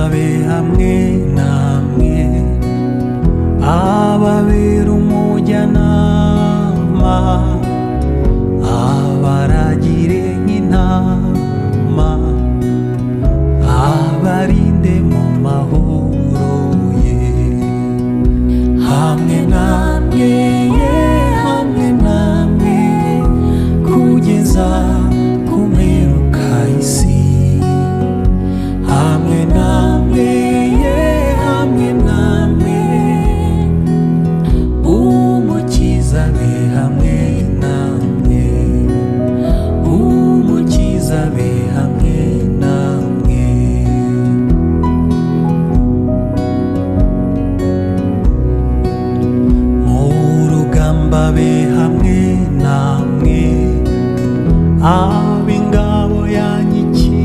abe hamwe namwe, ababera umujyanama, abaragire nk'intama, abarinde mu mahoro ye. Hamwe namwe, hamwe namwe, kugeza ku mperuka y'isi. Hamwe namwe, hamwe namwe, umukiza abe hamwe namwe, umukiza abe hamwe namwe. Mu rugamba abe hamwe namwe, ab'ingabo yanyikinze,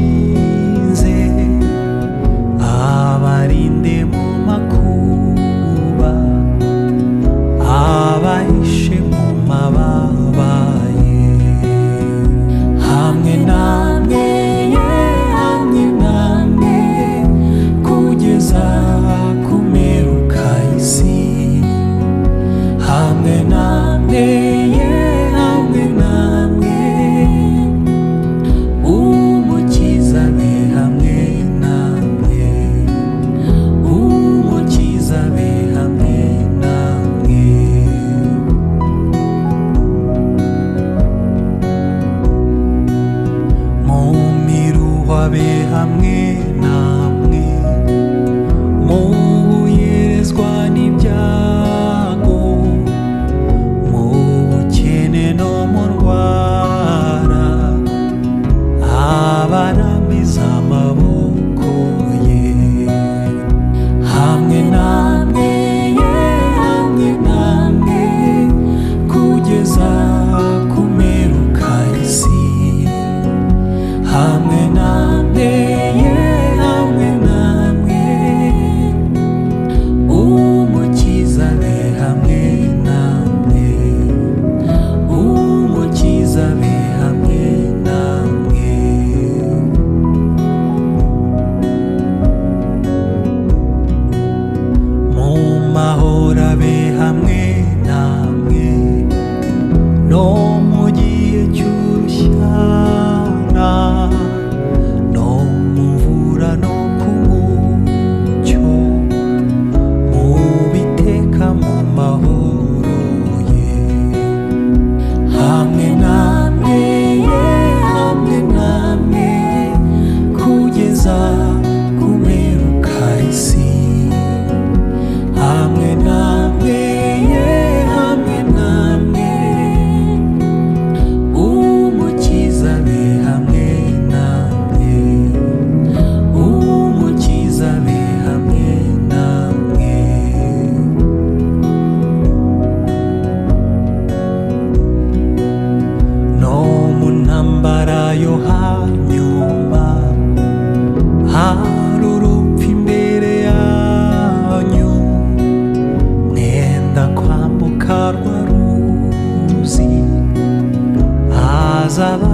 abarinde mu makuba, abahishe mu mababa ye. Hamwe namwe, hamwe namwe, kugeza ku mperuka y'isi. Hamwe namwe, hamwe namwe, umukiza abe hamwe namwe, umukiza abe hamwe namwe. Mu miruho abe hamwe namwe, mu buyerezwa n'ibyago, mu bukene no mu ndwara, abaramiza amaboko ye. Hamwe namwe, hamwe namwe, kugeza ku mperuka y'isi. Hamwe namwe, hamwe namwe, umukiza abe hamwe namwe, umukiza abe hamwe namwe. Mu mahoro abe hamwe namwe, no mu gihe cy'urushyana, no mu mvura no ku mucyo, mu biteka mu mahoro ye. Hamwe namwe, hamwe namwe, kugeza ku mperuka y'isi. Hamwe namwe, hamwe namwe, umukiza abe hamwe namwe, umukiza abe hamwe namwe. No mu ntambara yo hanyuma, hari urupfu imbere yanyu, mwenda kwambuka rwa ruzi, hazaba